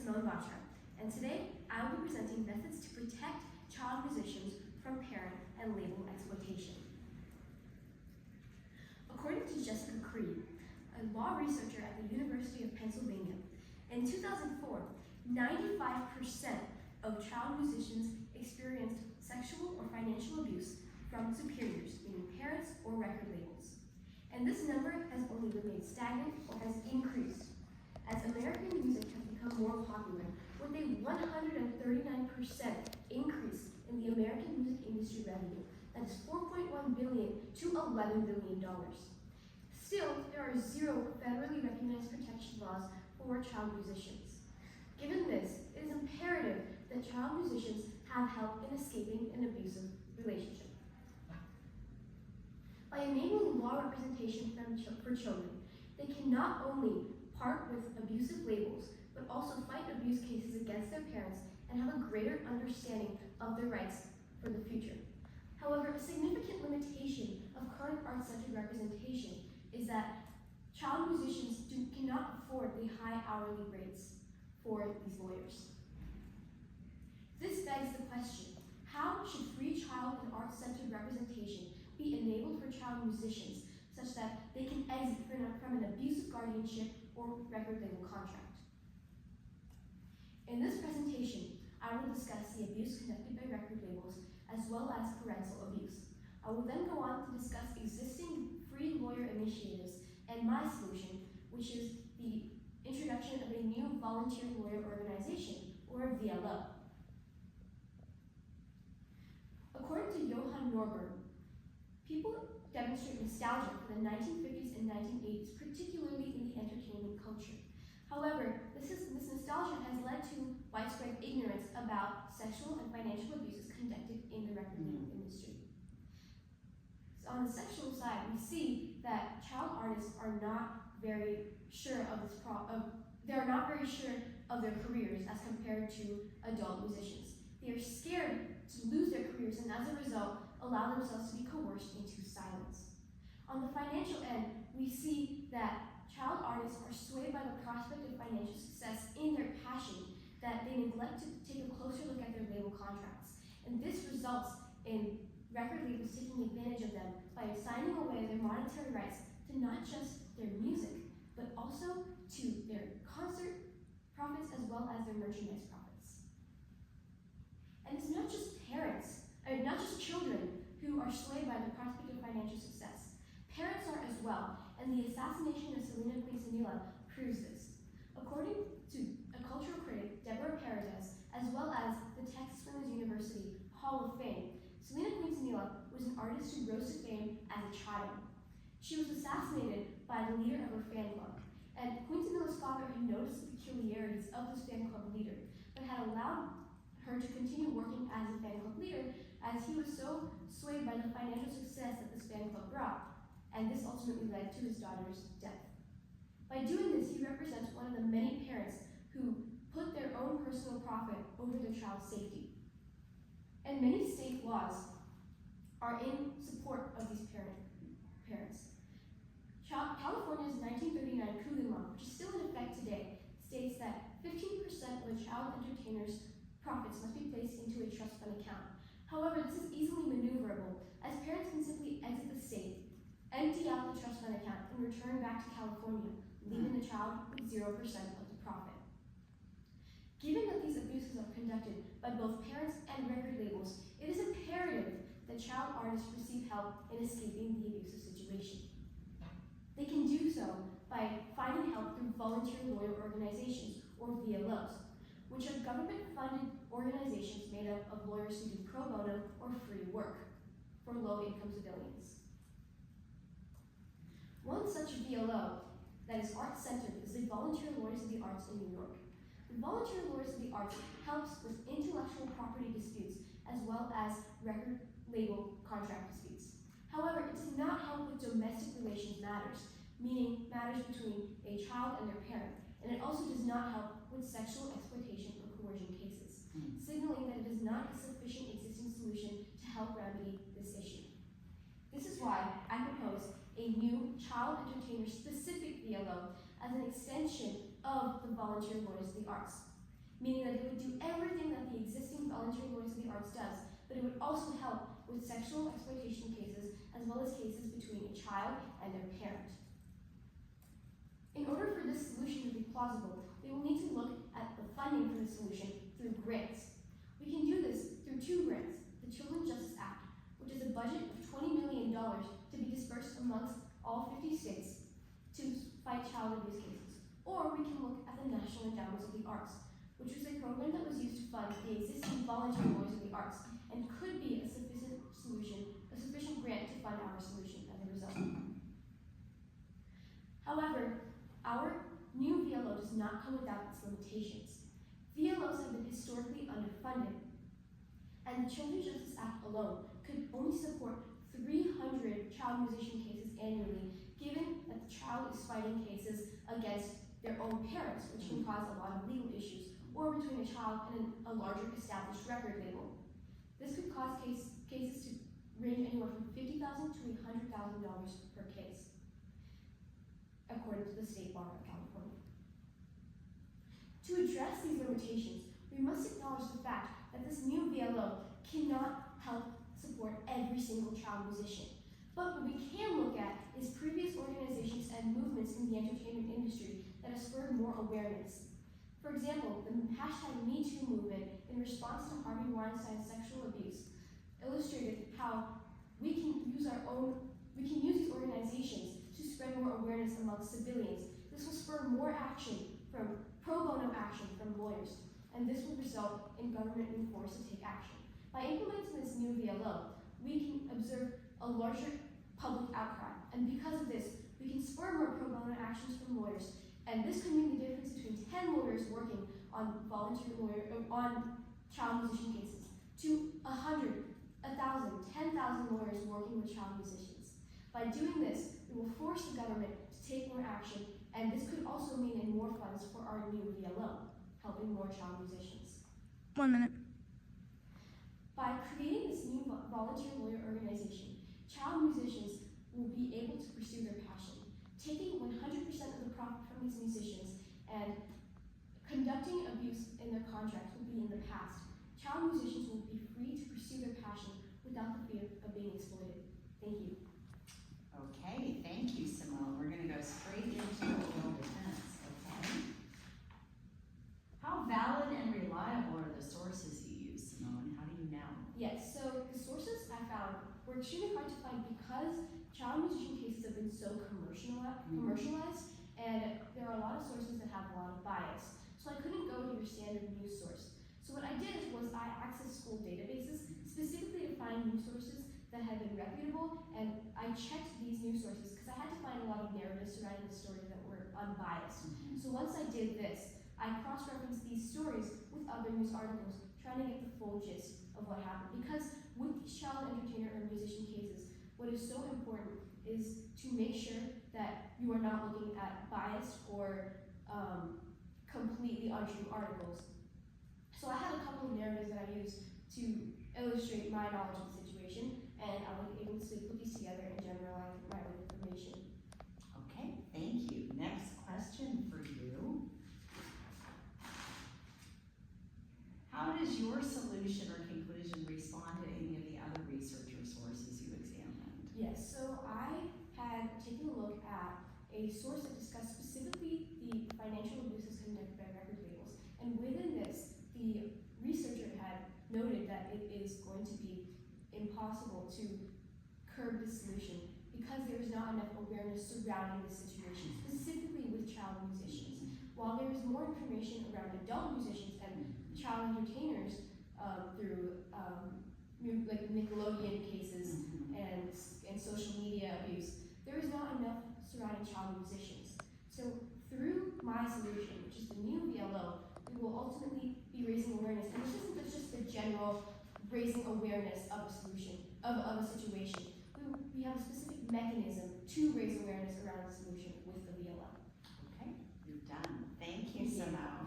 Simone Batra, and today I will be presenting methods to protect child musicians from parent and label exploitation. According to Jessica Creed, a law researcher at the University of Pennsylvania, in 2004, 95% of child musicians experienced sexual or financial abuse from superiors, meaning parents or record labels. And this number has only remained stagnant or has increased as American music has become more popular, with a 139% increase in the American music industry revenue. That is $4.1 billion to $11 billion. Still, there are zero federally recognized protection laws for child musicians. Given this, it is imperative that child musicians have help in escaping an abusive relationship. By enabling law representation for children, they can not only part with abusive labels, but also fight abuse cases against their parents and have a greater understanding of their rights for the future. However, a significant limitation of current art-centered representation is that child musicians cannot afford the high hourly rates for these lawyers. This begs the question, how should free child and art-centered representation be enabled for child musicians such that they can exit from an abusive guardianship or record label contract? In this presentation, I will discuss the abuse conducted by record labels as well as parental abuse. I will then go on to discuss existing free lawyer initiatives and my solution, which is the introduction of a new volunteer lawyer organization, or VLO. According to Johann Norberg, people demonstrate nostalgia for the 1950s and 1980s, particularly in the entertainment culture. However, this nostalgia has led to widespread ignorance about sexual and financial abuses conducted in the record label industry. So on the sexual side, we see that child artists are not very sure of this they're not very sure of their careers as compared to adult musicians. They are scared to lose their careers and as a result allow themselves to be coerced into silence. On the financial end, we see that child artists are swayed by the prospect of financial success in their passion that they neglect to take a closer look at their label contracts. And this results in record labels taking advantage of them by signing away their monetary rights to not just their music, but also to their concert profits as well as their merchandise profits. And it's not just not just children who are swayed by the prospect of financial success. Parents are as well, and the assassination of Selena Quintanilla proves this. According to a cultural critic, Deborah Paradis, as well as the Texas Women's University Hall of Fame, Selena Quintanilla was an artist who rose to fame as a child. She was assassinated by the leader of her fan club, and Quintanilla's father had noticed the peculiarities of this fan club leader, but had allowed her to continue working as a fan club leader as he was so swayed by the financial success that this fan club brought, and this ultimately led to his daughter's death. By doing this, he represents one of the many parents who put their own personal profit over their child's safety. And many state laws are in support of these parents. California's 1939 Coogan Law, which is still in effect today, states that 15% of a child entertainer's profits must be placed into a trust fund account. However, this is easily maneuverable, as parents can simply exit the state, empty out the trust fund account, and return back to California, leaving the child with 0% of the profit. Given that these abuses are conducted by both parents and record labels, it is imperative that child artists receive help in escaping the abusive situation. They can do so by finding help through volunteer lawyer organizations, or VLOs, which are government-funded organizations made up of lawyers who do pro bono or free work for low-income civilians. One such VLO that is art-centered is the Volunteer Lawyers of the Arts in New York. The Volunteer Lawyers of the Arts helps with intellectual property disputes as well as record label contract disputes. However, it does not help with domestic relations matters, meaning matters between a child and their parent, and it also does not help with sexual exploitation or coercion cases, signaling that it is not a sufficient existing solution to help remedy this issue. This is why I propose a new child entertainer specific VLO as an extension of the Volunteer Lawyers of the Arts. meaning that it would do everything that the existing voluntary lawyers of the arts does, but it would also help with sexual exploitation cases as well as cases between a child and their parent. In order for this solution to be plausible, we will need to look at the funding for the solution through grants. We can do this through two grants: the Children's Justice Act, which is a budget of $20 million to be dispersed amongst all 50 states to fight child abuse cases. Or we can look at the National Endowments of the Arts, which was a program that was used to fund the existing voluntary lawyers of the arts and could be a sufficient grant to fund our solution as a result. However, our new VLO does not come without its limitations. VLOs have been historically underfunded, and the Children's Justice Act alone could only support 300 child musician cases annually, given that the child is fighting cases against their own parents, which can cause a lot of legal issues, or between a child and a larger established record label. This could cause cases to range anywhere from $50,000 to $100,000 per case, according to the State Bar of California. To address these limitations, we must acknowledge the fact that this new VLO cannot help support every single child musician. But what we can look at is previous organizations and movements in the entertainment industry that have spurred more awareness. For example, the #MeToo movement in response to Harvey Weinstein's sexual abuse illustrated how we can use these organizations to spread more awareness among civilians. This will spur more action from pro bono action from lawyers, and this will result in government being forced to take action. By implementing this new VLO, we can observe a larger public outcry, and because of this, we can spur more pro bono actions from lawyers, and this could mean the difference between 10 lawyers working on child musician cases to 100, 1,000, 10,000 lawyers working with child musicians. By doing this, we will force the government to take more action, and this could also mean more funds for our new VLO, helping more child musicians. 1 minute. By creating this new volunteer lawyer organization, child musicians will be able to pursue their passion, taking 100% of the profit from these musicians and conducting abuse in their contracts will be in the past. Child musicians will be free to pursue their passion without the fear of being exploited. Thank you. Okay, thank you, Simone. We're going to go straight into the legal defense, okay? How valid and reliable are the sources you use, Simone? How do you know? Yes, so the sources I found were extremely hard to find because child musician cases have been so commercialized, and there are a lot of sources that have a lot of bias. So I couldn't go to your standard news source. So what I did was I accessed school databases specifically to find news sources that had been reputable, and I checked these news sources because I had to find a lot of narratives surrounding the story that were unbiased. So once I did this, I cross-referenced these stories with other news articles, trying to get the full gist of what happened. Because with these child entertainer or musician cases, what is so important is to make sure that you are not looking at biased or completely untrue articles. So I had a couple of narratives that I used to illustrate my knowledge of the situation, and I was able to put these together and generalize my own information. Okay, thank you. Next question for you. How does your solution or conclusion respond to any of the other research or sources you examined? Yes, so I had taken a look at a source that discussed specifically the financial abuses conducted by record labels, and within this, the researcher had noted that it is going to be impossible to curb this solution because there is not enough awareness surrounding this situation, specifically with child musicians. While there is more information around adult musicians and child entertainers through like Nickelodeon cases and social media abuse, there is not enough surrounding child musicians. So through my solution, which is the new VLO, we will ultimately be raising awareness, and this isn't just the general raising awareness of a solution, of a situation. We have a specific mechanism to raise awareness around the solution with the VLO. Okay, you're done. Thank you, Simone.